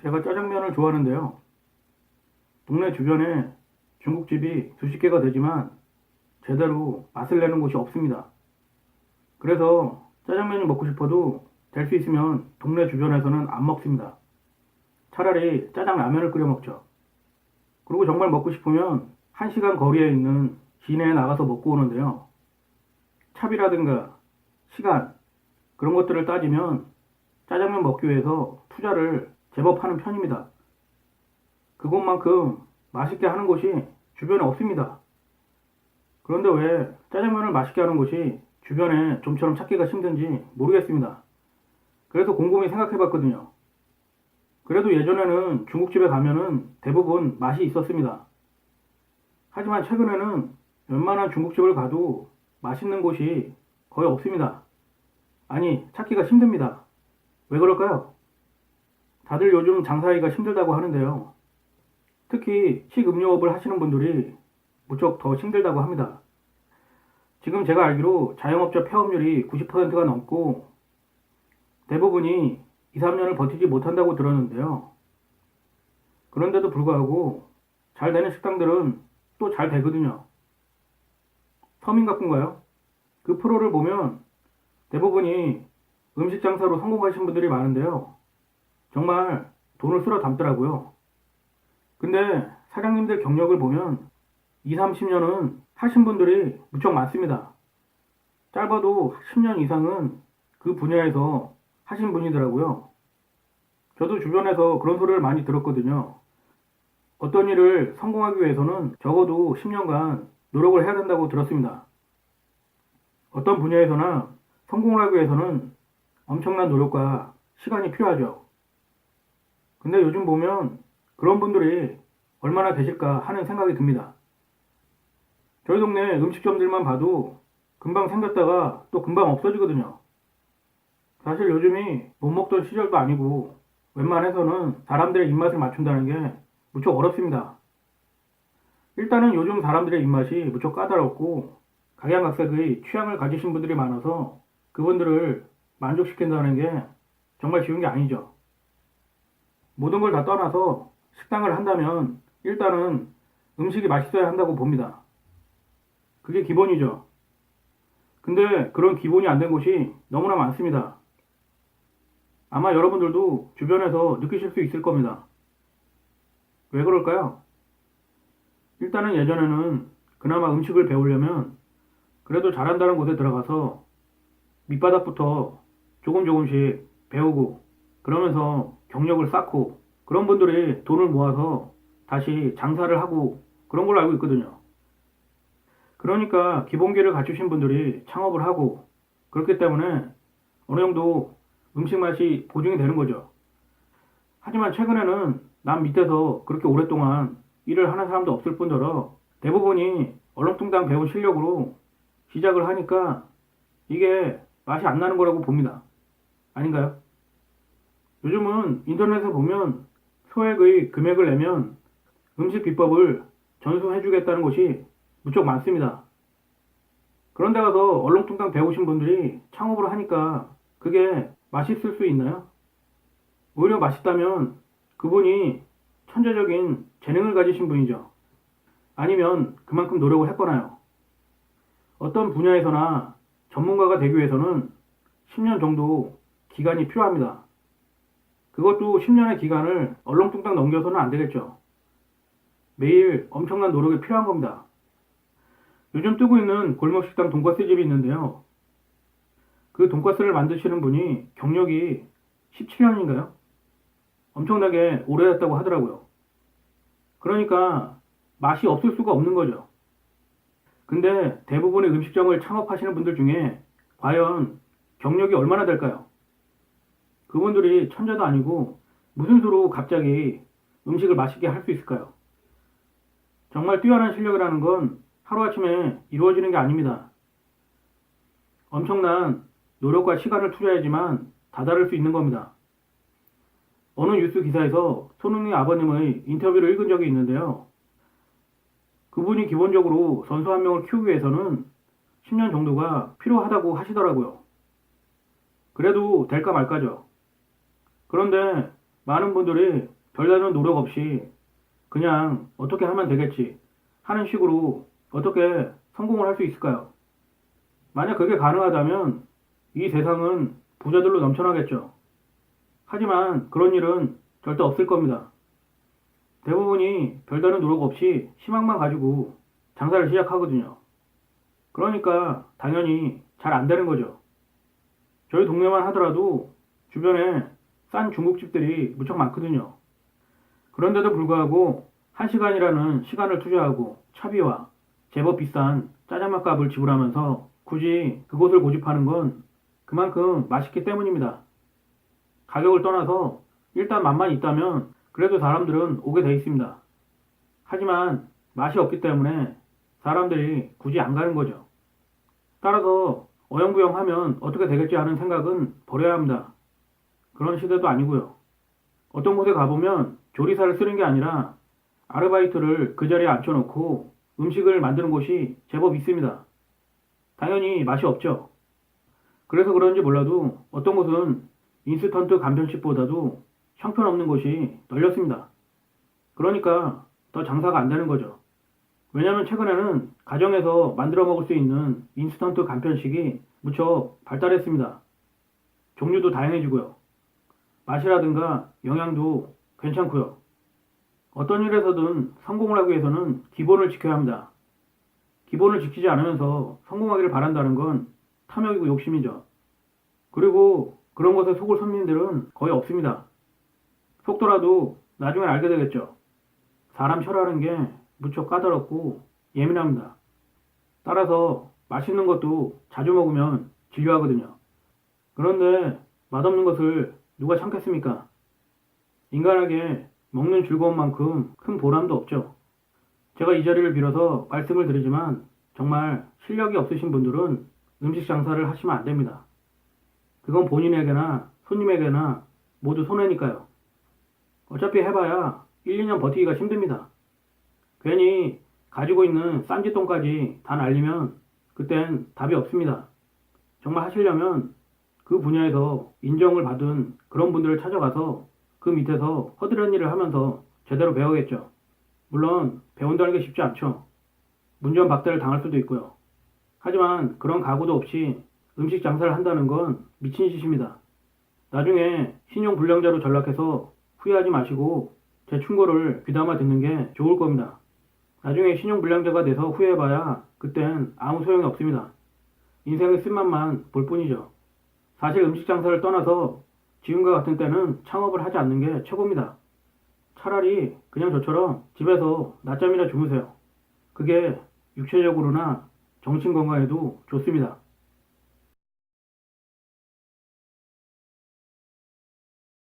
제가 짜장면을 좋아하는데요. 동네 주변에 중국집이 수십 개가 되지만 제대로 맛을 내는 곳이 없습니다. 그래서 짜장면이 먹고 싶어도 될 수 있으면 동네 주변에서는 안 먹습니다. 차라리 짜장라면을 끓여 먹죠. 그리고 정말 먹고 싶으면 1시간 거리에 있는 시내에 나가서 먹고 오는데요. 차비라든가 시간 그런 것들을 따지면 짜장면 먹기 위해서 투자를 제법 하는 편입니다. 그것만큼 맛있게 하는 곳이 주변에 없습니다. 그런데 왜 짜장면을 맛있게 하는 곳이 주변에 좀처럼 찾기가 힘든지 모르겠습니다. 그래서 곰곰이 생각해 봤거든요. 그래도 예전에는 중국집에 가면은 대부분 맛이 있었습니다. 하지만 최근에는 웬만한 중국집을 가도 맛있는 곳이 거의 없습니다. 아니, 찾기가 힘듭니다. 왜 그럴까요? 다들 요즘 장사하기가 힘들다고 하는데요. 특히 식음료업을 하시는 분들이 무척 더 힘들다고 합니다. 지금 제가 알기로 자영업자 폐업률이 90%가 넘고 대부분이 2, 3년을 버티지 못한다고 들었는데요. 그런데도 불구하고 잘 되는 식당들은 또 잘 되거든요. 서민가꾼가요? 그 프로를 보면 대부분이 음식 장사로 성공하신 분들이 많은데요. 정말 돈을 쓸어 담더라고요. 근데 사장님들 경력을 보면 2, 30년은 하신 분들이 무척 많습니다. 짧아도 10년 이상은 그 분야에서 하신 분이더라고요. 저도 주변에서 그런 소리를 많이 들었거든요. 어떤 일을 성공하기 위해서는 적어도 10년간 노력을 해야 된다고 들었습니다. 어떤 분야에서나 성공을 하기 위해서는 엄청난 노력과 시간이 필요하죠. 근데 요즘 보면 그런 분들이 얼마나 계실까 하는 생각이 듭니다. 저희 동네 음식점들만 봐도 금방 생겼다가 또 금방 없어지거든요. 사실 요즘이 못 먹던 시절도 아니고 웬만해서는 사람들의 입맛을 맞춘다는 게 무척 어렵습니다. 일단은 요즘 사람들의 입맛이 무척 까다롭고 각양각색의 취향을 가지신 분들이 많아서 그분들을 만족시킨다는 게 정말 쉬운 게 아니죠. 모든 걸 다 떠나서 식당을 한다면 일단은 음식이 맛있어야 한다고 봅니다. 그게 기본이죠. 근데 그런 기본이 안 된 곳이 너무나 많습니다. 아마 여러분들도 주변에서 느끼실 수 있을 겁니다. 왜 그럴까요? 일단은 예전에는 그나마 음식을 배우려면 그래도 잘한다는 곳에 들어가서 밑바닥부터 조금씩 배우고 그러면서 경력을 쌓고 그런 분들이 돈을 모아서 다시 장사를 하고 그런 걸로 알고 있거든요. 그러니까 기본기를 갖추신 분들이 창업을 하고 그렇기 때문에 어느 정도 음식 맛이 보증이 되는 거죠. 하지만 최근에는 남 밑에서 그렇게 오랫동안 일을 하는 사람도 없을 뿐더러 대부분이 얼렁뚱땅 배운 실력으로 시작을 하니까 이게 맛이 안 나는 거라고 봅니다. 아닌가요? 요즘은 인터넷에 보면 소액의 금액을 내면 음식 비법을 전수해주겠다는 곳이 무척 많습니다. 그런데 가서 얼렁뚱땅 배우신 분들이 창업을 하니까 그게 맛있을 수 있나요? 오히려 맛있다면 그분이 천재적인 재능을 가지신 분이죠. 아니면 그만큼 노력을 했거나요. 어떤 분야에서나 전문가가 되기 위해서는 10년 정도 기간이 필요합니다. 그것도 10년의 기간을 얼렁뚱땅 넘겨서는 안 되겠죠. 매일 엄청난 노력이 필요한 겁니다. 요즘 뜨고 있는 골목식당 돈가스 집이 있는데요. 그 돈가스를 만드시는 분이 경력이 17년인가요? 엄청나게 오래됐다고 하더라고요. 그러니까 맛이 없을 수가 없는 거죠. 근데 대부분의 음식점을 창업하시는 분들 중에 과연 경력이 얼마나 될까요? 그분들이 천재도 아니고 무슨 수로 갑자기 음식을 맛있게 할 수 있을까요? 정말 뛰어난 실력이라는 건 하루아침에 이루어지는 게 아닙니다. 엄청난 노력과 시간을 투자해야지만 다다를 수 있는 겁니다. 어느 뉴스 기사에서 손흥민 아버님의 인터뷰를 읽은 적이 있는데요. 그분이 기본적으로 선수 한 명을 키우기 위해서는 10년 정도가 필요하다고 하시더라고요. 그래도 될까 말까죠. 그런데 많은 분들이 별다른 노력 없이 그냥 어떻게 하면 되겠지 하는 식으로 어떻게 성공을 할 수 있을까요? 만약 그게 가능하다면 이 세상은 부자들로 넘쳐나겠죠. 하지만 그런 일은 절대 없을 겁니다. 대부분이 별다른 노력 없이 희망만 가지고 장사를 시작하거든요. 그러니까 당연히 잘 안 되는 거죠. 저희 동네만 하더라도 주변에 싼 중국집들이 무척 많거든요. 그런데도 불구하고 1시간이라는 시간을 투자하고 차비와 제법 비싼 짜장면 값을 지불하면서 굳이 그곳을 고집하는 건 그만큼 맛있기 때문입니다. 가격을 떠나서 일단 맛만 있다면 그래도 사람들은 오게 돼 있습니다. 하지만 맛이 없기 때문에 사람들이 굳이 안 가는 거죠. 따라서 어영부영하면 어떻게 되겠지 하는 생각은 버려야 합니다. 그런 시대도 아니고요. 어떤 곳에 가보면 조리사를 쓰는 게 아니라 아르바이트를 그 자리에 앉혀놓고 음식을 만드는 곳이 제법 있습니다. 당연히 맛이 없죠. 그래서 그런지 몰라도 어떤 곳은 인스턴트 간편식보다도 형편없는 곳이 널렸습니다. 그러니까 더 장사가 안 되는 거죠. 왜냐면 최근에는 가정에서 만들어 먹을 수 있는 인스턴트 간편식이 무척 발달했습니다. 종류도 다양해지고요. 맛이라든가 영양도 괜찮고요. 어떤 일에서든 성공을 하기 위해서는 기본을 지켜야 합니다. 기본을 지키지 않으면서 성공하기를 바란다는 건 탐욕이고 욕심이죠. 그리고 그런 것에 속을 손님들은 거의 없습니다. 속더라도 나중에 알게 되겠죠. 사람 혈하는 게 무척 까다롭고 예민합니다. 따라서 맛있는 것도 자주 먹으면 질려하거든요. 그런데 맛없는 것을 누가 참겠습니까? 인간에게 먹는 즐거움만큼 큰 보람도 없죠. 제가 이 자리를 빌어서 말씀을 드리지만 정말 실력이 없으신 분들은 음식 장사를 하시면 안 됩니다. 그건 본인에게나 손님에게나 모두 손해니까요. 어차피 해봐야 1, 2년 버티기가 힘듭니다. 괜히 가지고 있는 쌈짓돈까지 다 날리면 그땐 답이 없습니다. 정말 하시려면 그 분야에서 인정을 받은 그런 분들을 찾아가서 그 밑에서 허드렛 일을 하면서 제대로 배우겠죠. 물론 배운다는 게 쉽지 않죠. 문전박대를 당할 수도 있고요. 하지만 그런 각오도 없이 음식 장사를 한다는 건 미친 짓입니다. 나중에 신용불량자로 전락해서 후회하지 마시고 제 충고를 귀담아 듣는 게 좋을 겁니다. 나중에 신용불량자가 돼서 후회해봐야 그땐 아무 소용이 없습니다. 인생의 쓴맛만 볼 뿐이죠. 사실 음식 장사를 떠나서 지금과 같은 때는 창업을 하지 않는 게 최고입니다. 차라리 그냥 저처럼 집에서 낮잠이나 주무세요. 그게 육체적으로나 정신 건강에도 좋습니다.